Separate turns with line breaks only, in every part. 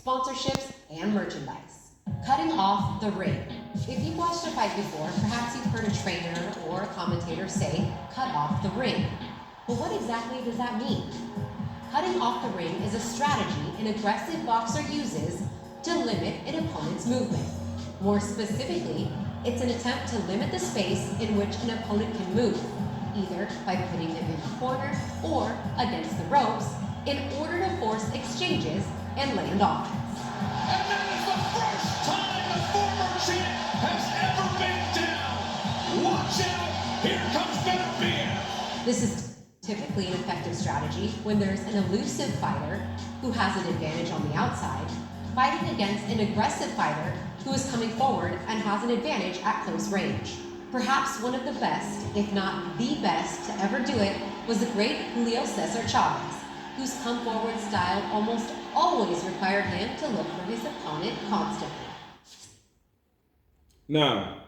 sponsorships, and merchandise. Cutting off the ring. If you've watched a fight before, perhaps you've heard a trainer or a commentator say, cut off the ring. But what exactly does that mean? Cutting off the ring is a strategy an aggressive boxer uses to limit an opponent's movement. More specifically, it's an attempt to limit the space in which an opponent can move, either by putting them in the corner or against the ropes, in order to force exchanges and land offense.
And that is the first time a former champ has ever been down. Watch out, here comes Benavides.
This is typically an effective strategy when there's an elusive fighter who has an advantage on the outside, fighting against an aggressive fighter who is coming forward and has an advantage at close range. Perhaps one of the best, if not the best, to ever do it was the great Julio Cesar Chavez, whose come forward style almost always required him to look for his opponent constantly.
Now,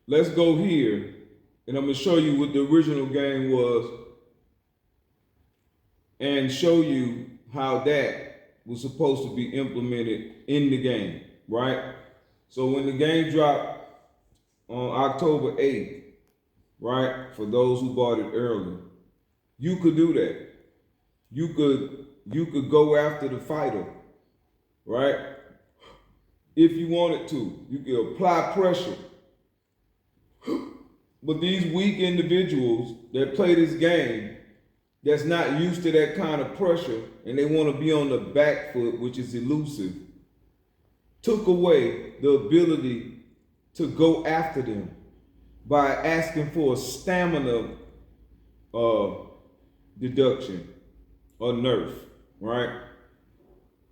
let's go here, and I'm going to show you what the original game was and show you how that was supposed to be implemented in the game, right? So when the game dropped on October 8th, right, for those who bought it early, you could do that. You could go after the fighter, right? If you wanted to, you could apply pressure. But these weak individuals that play this game, that's not used to that kind of pressure, and they want to be on the back foot, which is elusive, took away the ability to go after them by asking for a stamina deduction or nerf, right?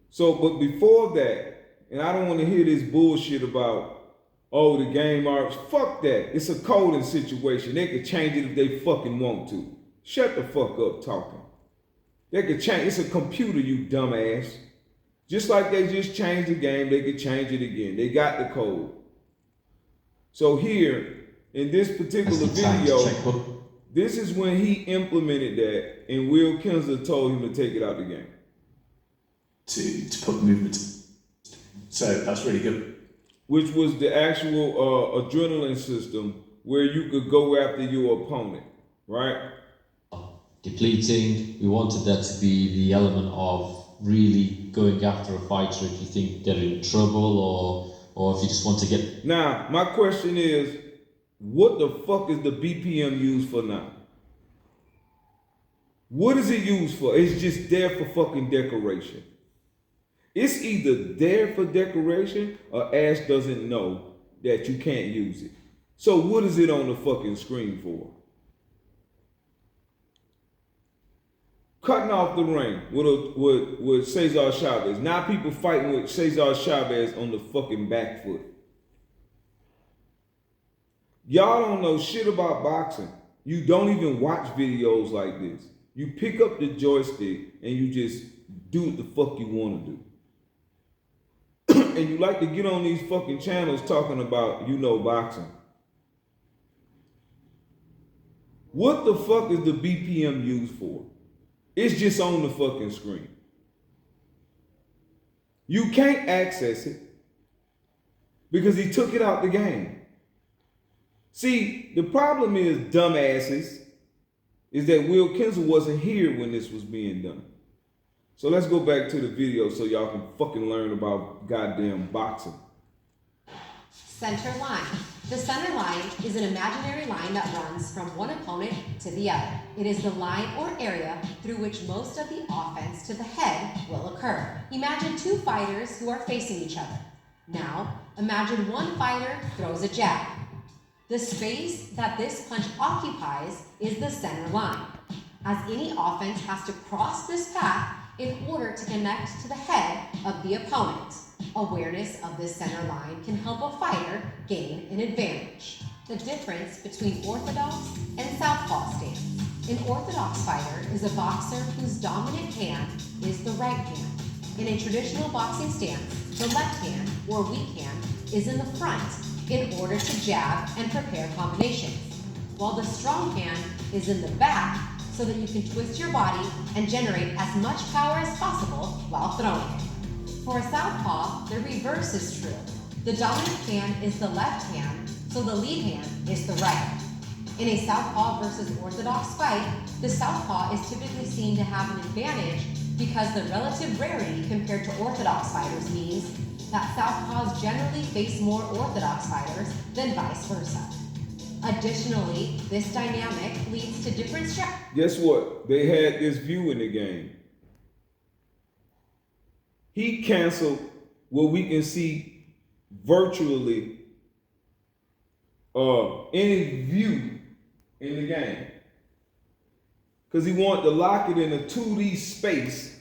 So, but before that, and I don't want to hear this bullshit about, oh, the game arcs. Fuck that. It's a coding situation. They could change it if they fucking want to. Shut the fuck up talking. They could change. It's a computer, you dumbass. Just like they just changed the game, they could change it again. They got the code. So here, in this particular video, this is when he implemented that, and Will Kinsler told him to take it out the game.
To put movement. So that's really good.
Which was the actual adrenaline system where you could go after your opponent, right?
Depleting. We wanted that to be the element of really going after a fighter if you think they're in trouble or if you just want to get...
Now, my question is, what the fuck is the BPM used for now? What is it used for? It's just there for fucking decoration. It's either there for decoration or Ash doesn't know that you can't use it. So what is it on the fucking screen for? Cutting off the ring with Cesar Chavez. Now people fighting with Cesar Chavez on the fucking back foot. Y'all don't know shit about boxing. You don't even watch videos like this. You pick up the joystick and you just do what the fuck you want to do. And you like to get on these fucking channels talking about, you know, boxing. What the fuck is the BPM used for? It's just on the fucking screen. You can't access it because he took it out the game. See, the problem is, dumbasses, is that Will Kinsler wasn't here when this was being done. So let's go back to the video so y'all can fucking learn about goddamn boxing.
Center line. The center line is an imaginary line that runs from one opponent to the other. It is the line or area through which most of the offense to the head will occur. Imagine two fighters who are facing each other. Now, imagine one fighter throws a jab. The space that this punch occupies is the center line, as any offense has to cross this path in order to connect to the head of the opponent. Awareness of this center line can help a fighter gain an advantage. The difference between orthodox and southpaw stance. An orthodox fighter is a boxer whose dominant hand is the right hand. In a traditional boxing stance, the left hand or weak hand is in the front in order to jab and prepare combinations, while the strong hand is in the back so that you can twist your body and generate as much power as possible while throwing it. For a southpaw, the reverse is true. The dominant hand is the left hand, so the lead hand is the right. In a southpaw versus orthodox fight, the southpaw is typically seen to have an advantage because the relative rarity compared to orthodox fighters means that southpaws generally face more orthodox fighters than vice versa. Additionally, this dynamic leads to different strategies.
Guess what? They had this view in the game. He canceled what we can see virtually any view in the game. Because he wanted to lock it in a 2D space,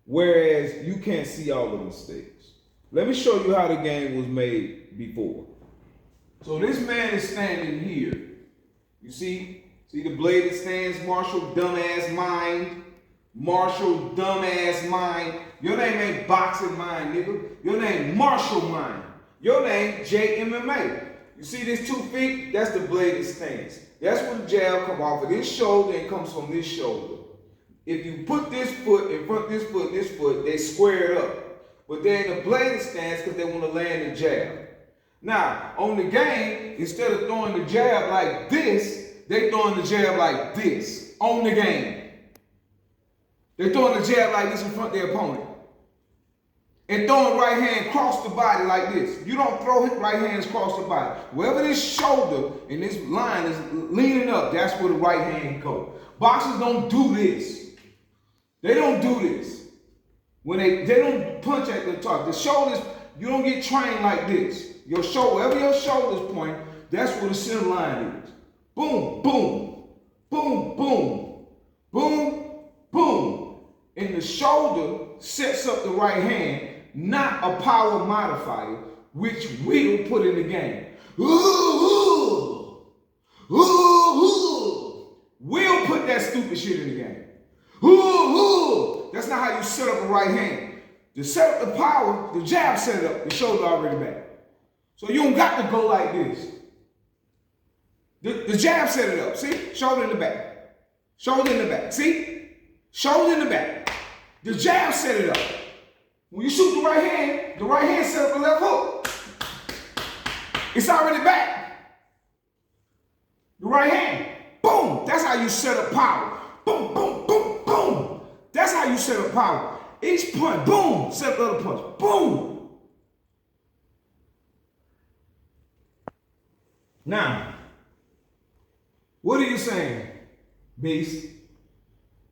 whereas you can't see all the mistakes. Let me show you how the game was made before. So this man is standing here. You see the bladed stance, Marshall dumbass mind. Marshall dumbass mind. Your name ain't boxing mind, nigga. Your name Marshall mind. Your name JMMA. You see this 2 feet? That's the bladed stance. That's when the jab come off of this shoulder and comes from this shoulder. If you put this foot in front of this foot and this foot, they square it up. But they're in the bladed stance because they want to land the jab. Now, on the game, instead of throwing the jab like this, they throwing the jab like this on the game. They're throwing the jab like this in front of their opponent. And throwing right hand across the body like this. You don't throw right hands across the body. Wherever this shoulder and this line is leaning up, that's where the right hand goes. Boxers don't do this. They don't do this. When they don't punch at the top. The shoulders, you don't get trained like this. Your shoulder, wherever your shoulders point, that's where the center line is. Boom, boom, boom, boom, boom, boom. And the shoulder sets up the right hand, not a power modifier, which we'll put in the game. Ooh, ooh, ooh. We'll put that stupid shit in the game. Ooh, ooh. That's not how you set up the right hand. To set up the power, the jab set it up, the shoulder already back. So you don't got to go like this. The jab set it up, see? Shoulder in the back. Shoulder in the back, see? Shoulder in the back. The jab set it up. When you shoot the right hand set up the left hook. It's already back. The right hand, boom. That's how you set up power. Boom, boom, boom, boom. That's how you set up power. Each punch, boom, set up the other punch, boom. Now, what are you saying, Beast?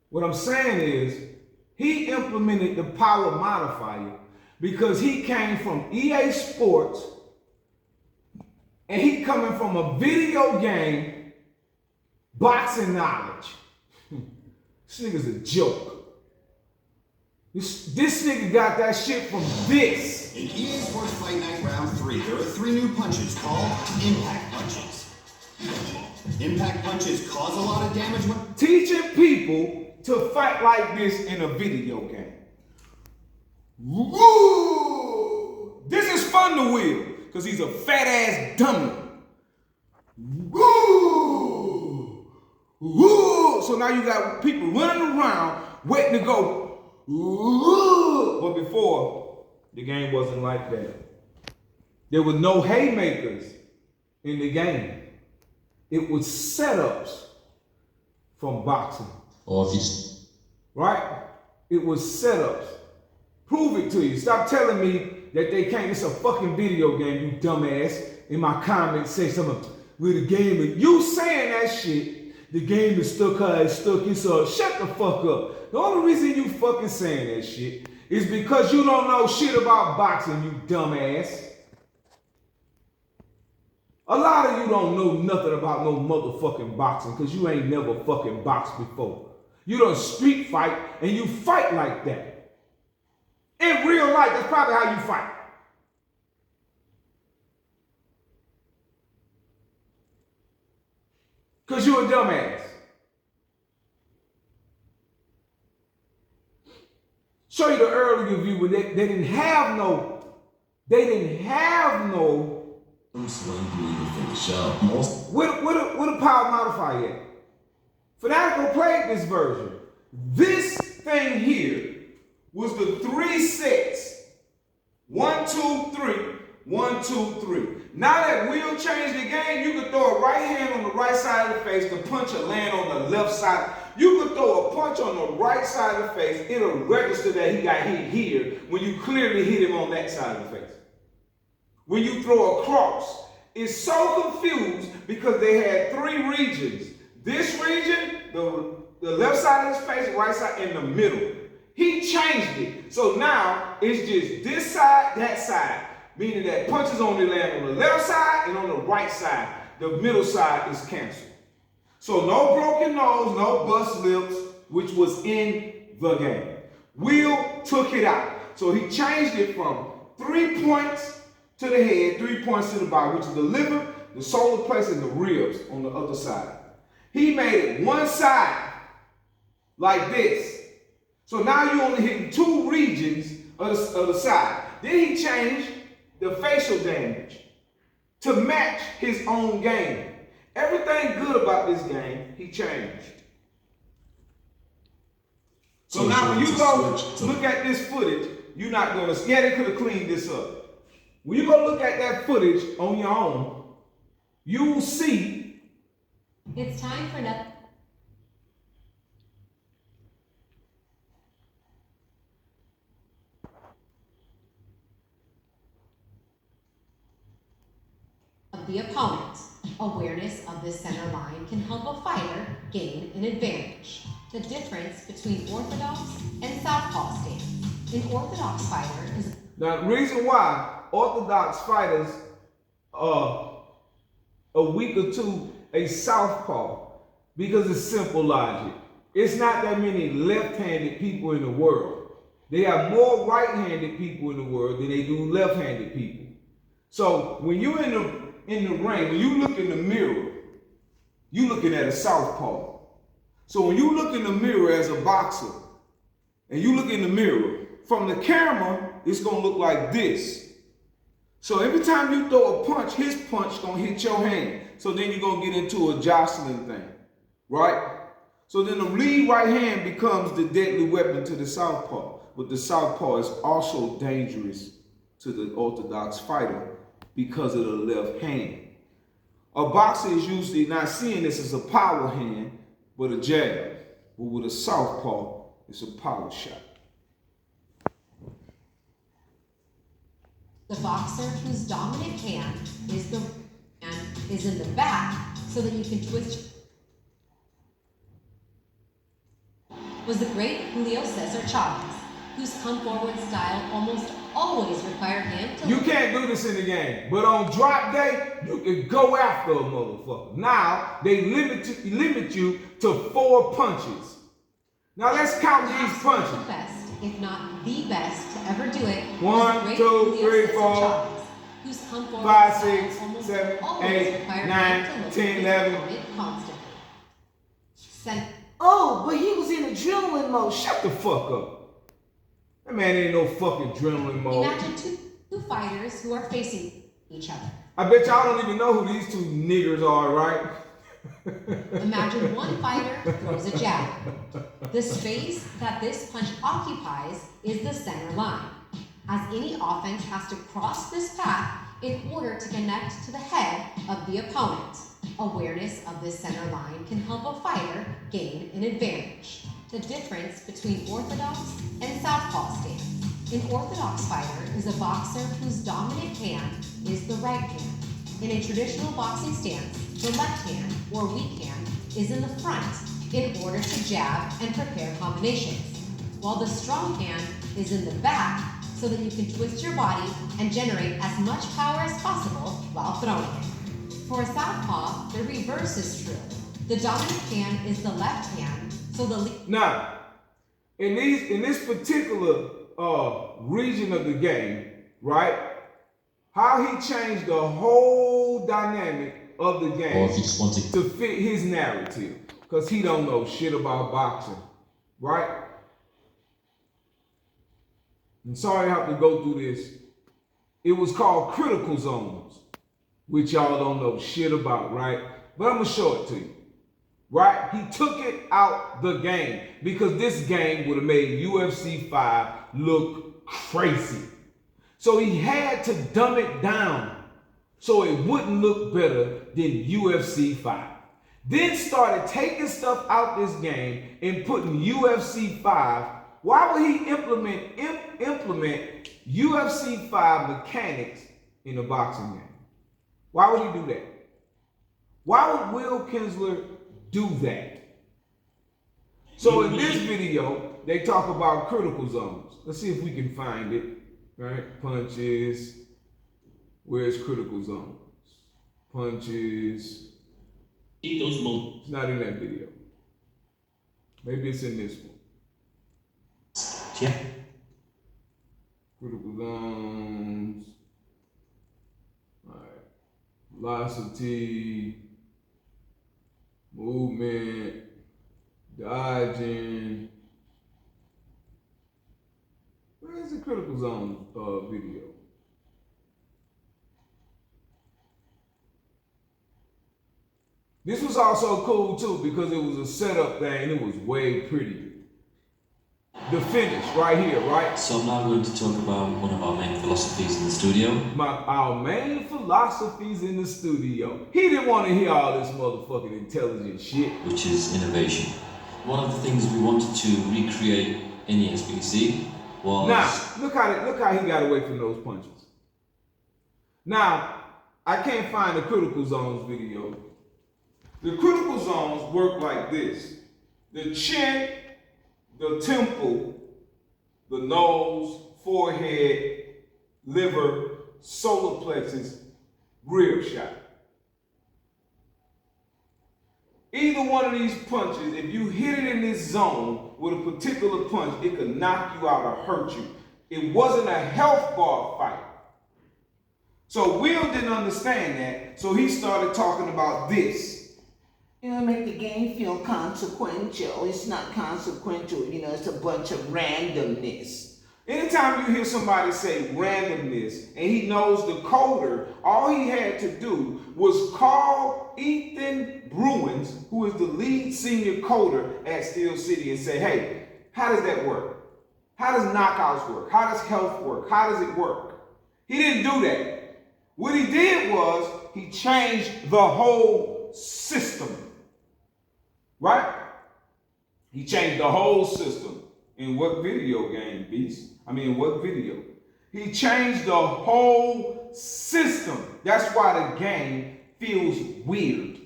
What I'm saying is, he implemented the power modifier because he came from EA Sports and he coming from a video game boxing knowledge. This nigga's a joke. This nigga got that shit from this.
In EA Sports Fight Night Round 3, there are 3 new punches called Impact Punches. Impact Punches cause a lot of damage when...
Teaching people to fight like this in a video game. Woo! This is fun to Will, because he's a fat ass dummy. Woo! Woo! So now you got people running around waiting to go. Woo! But before, the game wasn't like that. There were no haymakers in the game. It was setups from boxing.
Or if you...
Right? It was setups. Prove it to you. Stop telling me that they can't. It's a fucking video game, you dumbass. In my comments, say something with the game. And you saying that shit, the game is stuck how it's stuck. It's shut the fuck up. The only reason you fucking saying that shit is because you don't know shit about boxing, you dumbass. A lot of you don't know nothing about no motherfucking boxing because you ain't never fucking boxed before. You don't street fight and you fight like that. In real life, that's probably how you fight. Because you're a dumbass. Show you the earlier view where they didn't have no. What a power modifier at? Fanatical played this version. This thing here was the 3 sets 2, 3. 1, 2, 3. Now that Will changed the game, you can throw a right hand on the right side of the face, the punch will land on the left side. You can throw a punch on the right side of the face, it'll register that he got hit here when you clearly hit him on that side of the face. When you throw a cross, it's so confused because they had 3 regions. This region, the left side of his face, the right side, and the middle. He changed it. So now it's just this side, that side. Meaning that punches only land on the left side and on the right side. The middle side is canceled. So no broken nose, no bust lips, which was in the game. Will took it out. So he changed it from 3 points to the head, 3 points to the body, which is the liver, the solar plexus, and the ribs on the other side. He made it one side like this. So now you're only hitting 2 regions of the side. Then he changed the facial damage to match his own game. Everything good about this game, he changed. So now when you go look at this footage, you're not gonna, yeah, they could have cleaned this up. When you go look at that footage on your own, you will see.
It's time for nothing. Of the opponent. Awareness of this center line can help a fighter gain an advantage. The difference between orthodox and southpaw stance. An orthodox fighter is...
Now, the reason why orthodox fighters are a week or two a southpaw, because it's simple logic. It's not that many left-handed people in the world. They have more right-handed people in the world than they do left-handed people. So when you're in the ring, when you look in the mirror, you're looking at a southpaw. So when you look in the mirror as a boxer, and you look in the mirror, from the camera, it's gonna look like this. So every time you throw a punch, his punch gonna hit your hand. So then you're gonna get into a jostling thing, right? So then the lead right hand becomes the deadly weapon to the southpaw. But the southpaw is also dangerous to the orthodox fighter because of the left hand. A boxer is usually not seeing this as a power hand, but a jab. But with a southpaw, it's a power shot.
The boxer whose dominant hand is in the back so that you can twist was the great Julio Cesar Chavez, whose come forward style almost always required him to...
You can't do this in the game, but on drop day, you can go after a motherfucker. Now, they limit you to 4 punches. Now let's count these punches.
The best, if not the best, to ever do it.
1, 2, 3, 4, 5, 6, 7, 8, 9, 10, 11. Oh, but he was in adrenaline mode. Shut the fuck up. That man ain't no fucking adrenaline mode.
Imagine two fighters who are facing each other.
I bet y'all don't even know who these 2 niggers are, right?
Imagine one fighter throws a jab. The space that this punch occupies is the center line, as any offense has to cross this path in order to connect to the head of the opponent. Awareness of this center line can help a fighter gain an advantage. The difference between orthodox and southpaw stance. An orthodox fighter is a boxer whose dominant hand is the right hand. In a traditional boxing stance, the left hand, or weak hand, is in the front in order to jab and prepare combinations, while the strong hand is in the back so that you can twist your body and generate as much power as possible while throwing it. For a southpaw, the reverse is true. The dominant hand is the left hand, so the...
Now, in this particular region of the game, right? How he changed the whole dynamic of the game
Or if you just want
to fit his narrative, because he don't know shit about boxing, right? I'm sorry I have to go through this. It was called critical zones, which y'all don't know shit about, right? But I'm gonna show it to you, right? He took it out the game because this game would have made UFC 5 look crazy. So he had to dumb it down so it wouldn't look better than UFC 5. Then started taking stuff out this game and putting UFC 5. Why would he implement UFC 5 mechanics in a boxing game? Why would he do that? Why would Will Kinsler do that? So in this video, they talk about critical zones. Let's see if we can find it. Right? Punches. Where's critical zones? Punches. It's not in that video. Maybe it's in this one.
Yeah.
Critical zones. Alright. Velocity. Movement. Dodging. Where's the critical zone video? This was also cool too because it was a setup thing and it was way prettier. The finish right here, right?
So I'm now going to talk about one of our main philosophies in the studio.
Our main philosophies in the studio. He didn't want to hear all this motherfucking intelligent shit.
Which is innovation. One of the things we wanted to recreate in ESBC was...
Now, look how he got away from those punches. Now, I can't find the critical zones video. The critical zones work like this. The chin, the temple, the nose, forehead, liver, solar plexus, rib shot. Either one of these punches, if you hit it in this zone with a particular punch, it could knock you out or hurt you. It wasn't a health bar fight. So Will didn't understand that, so he started talking about this.
Make the game feel consequential. It's not consequential, it's a bunch of randomness.
Anytime you hear somebody say randomness and he knows the coder, all he had to do was call Ethan Bruins, who is the lead senior coder at Steel City, and say, hey, how does that work? How does knockouts work? How does health work? How does it work? He didn't do that. What he did was he changed the whole system. Right? He changed the whole system. In what video game, Beast? What video? He changed the whole system. That's why the game feels weird.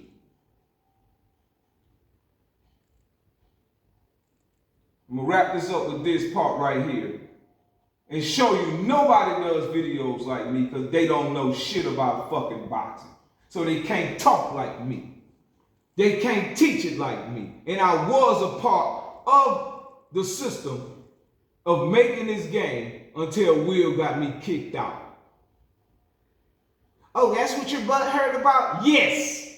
I'm gonna wrap this up with this part right here and show you nobody does videos like me because they don't know shit about fucking boxing. So they can't talk like me. They can't teach it like me. And I was a part of the system of making this game until Will got me kicked out.
Oh, that's what your butt heard about?
Yes.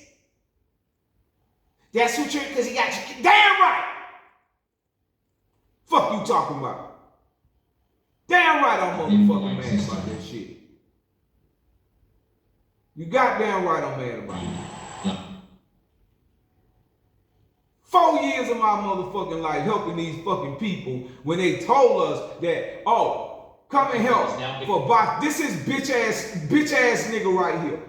That's what because he got you.
Damn right. Fuck you talking about. Damn right I'm motherfucking mad about that shit. You goddamn right I'm mad about it. 4 years of my motherfucking life helping these fucking people when they told us that, oh, come and help for box. This is bitch ass nigga right here.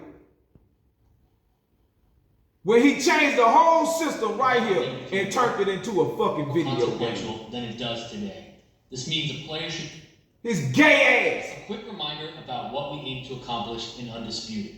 When he changed the whole system right here and turned it into a fucking video game.
Than it does today. This means a player should...
His gay ass.
A quick reminder about what we aim to accomplish in Undisputed.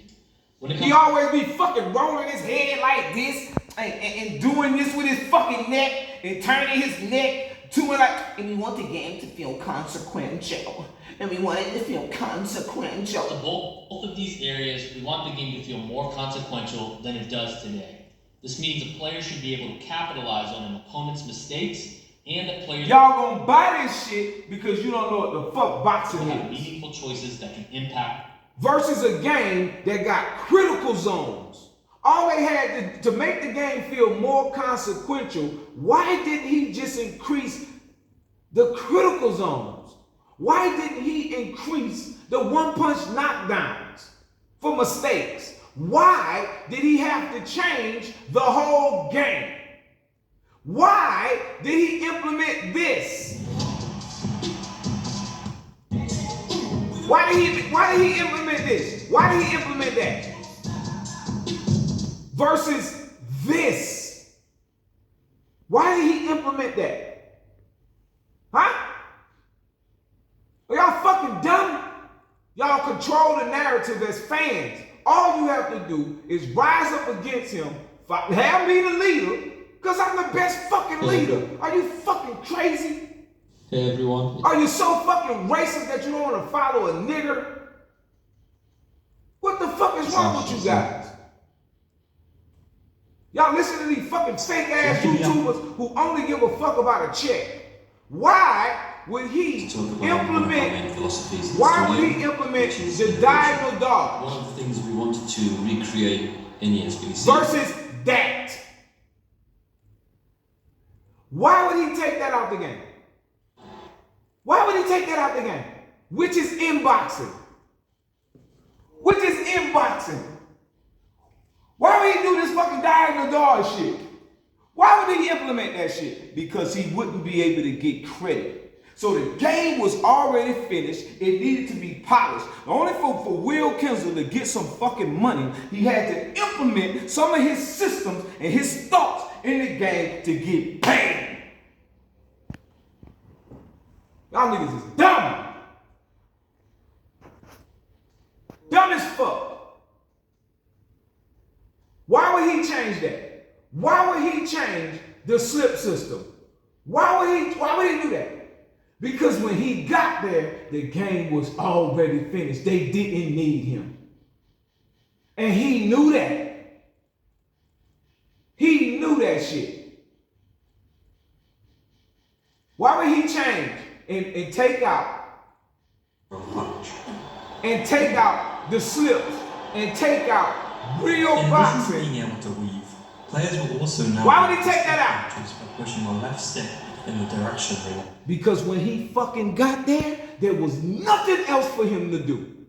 He always be fucking rolling his head like this and doing this with his fucking neck and turning his neck to it
and we want the game to feel consequential. And we want it to feel consequential.
In both of these areas, we want the game to feel more consequential than it does today. This means a player should be able to capitalize on an opponent's mistakes and that players...
Y'all gonna buy this shit because you don't know what the fuck boxing
have
is.
Meaningful choices that can impact...
Versus a game that got critical zones. All they had to make the game feel more consequential, why didn't he just increase the critical zones? Why didn't he increase the one-punch knockdowns for mistakes? Why did he have to change the whole game? Why did he implement this? Why did he implement this? Why did he implement that? Versus this. Why did he implement that? Huh? Are y'all fucking dumb? Y'all control the narrative as fans. All you have to do is rise up against him, have me the leader, because I'm the best fucking leader. Are you fucking crazy?
Hey everyone.
Are you so fucking racist that you don't want to follow a nigger? What the fuck is wrong with you guys? Y'all listen to these fucking fake ass YouTubers who only give a fuck about a check. Why would he implement? Why would he implement the diagonal dodge?
One of the things we wanted to recreate in ESBC
versus that. Why would he take that out the game? Why would he take that out the game? Which is inboxing. Which is inboxing. Why would he do this fucking diagonal dodge shit? Why would he implement that shit? Because he wouldn't be able to get credit. So the game was already finished. It needed to be polished. Only for Will Kinsler to get some fucking money, he had to implement some of his systems and his thoughts in the game to get paid. Y'all niggas is dumb. Dumb as fuck. Why would he change that? Why would he change the slip system? Why would he do that? Because when he got there, the game was already finished. They didn't need him. And he knew that. He knew that shit. Why would he change and take out the slips and take out real boxing?
Being able to weave, players will also now.
Why would he take that out?
By pushing the left stick in the direction they want.
Because when he fucking got there was nothing else for him to do.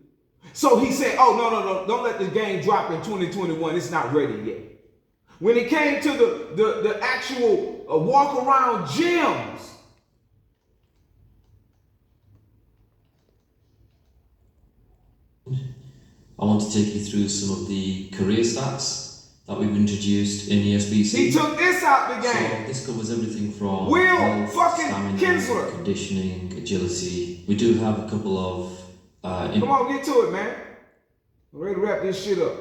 So he said, oh, no, don't let the game drop in 2021. It's not ready yet. When it came to the actual walk around gyms,
I want to take you through some of the career stats that we've introduced in ESBC.
He took this out the game.
So this covers everything from
Will
health,
fucking
stamina,
Kinsler.
conditioning, agility. We do have a couple of
come on, get to it, man. I'm ready to wrap this shit up.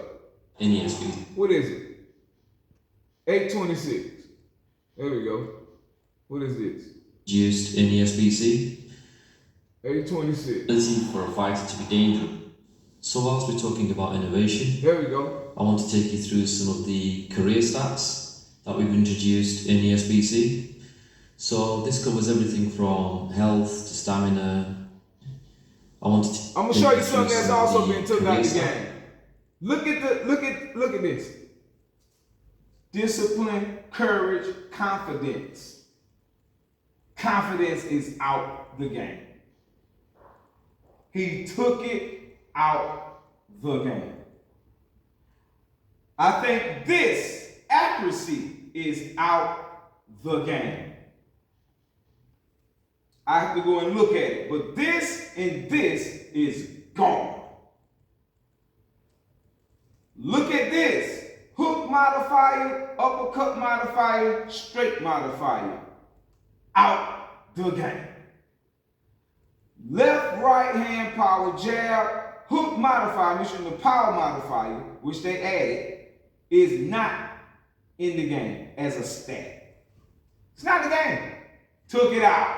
in ESBC.
What is it? 826. There we go. What is this?
Used in ESBC.
826.
Ability for a fighter to be dangerous. So whilst we're talking about innovation,
there we go.
I want to take you through some of the career stats that we've introduced in ESBC. So this covers everything from health to stamina. I'm
gonna show you something that's also been took out the game. Look at this. Discipline, courage, confidence. Confidence is out the game. He took it out the game. I think this accuracy is out the game. I have to go and look at it, but this and this is gone. Look at this. Hook modifier, uppercut modifier, straight modifier. Out the game. Left, right hand power, jab, hook modifier, meaning the power modifier, which they added, is not in the game as a stat. It's not the game. Took it out.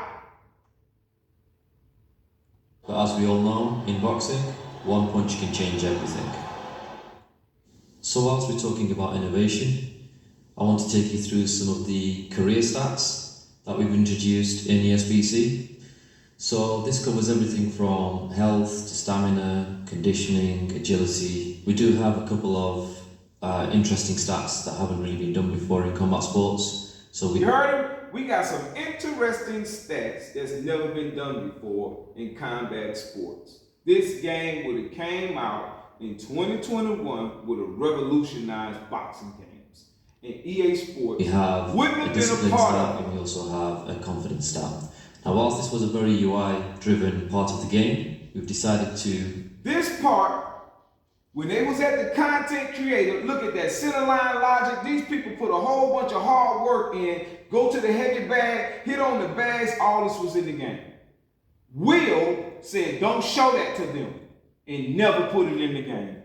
But as we all know, in boxing, one punch can change everything. So whilst we're talking about innovation, I want to take you through some of the career stats that we've introduced in ESBC. So this covers everything from health to stamina, conditioning, agility. We do have a couple of interesting stats that haven't really been done before in combat sports. So
you heard him? We got some interesting stats that's never been done before in combat sports. This game would have came out in 2021 would have revolutionized boxing games. And EA Sports
we have
wouldn't have
a
been
discipline
a part
stat,
of it.
and we also have a confidence stat. Now whilst this was a very UI driven part of the game, we've decided to.
This part, when they was at the content creator, look at that center line logic. These people put a whole bunch of hard work in, go to the heavy bag, hit on the bags, all this was in the game. Will said, don't show that to them, and never put it in the game.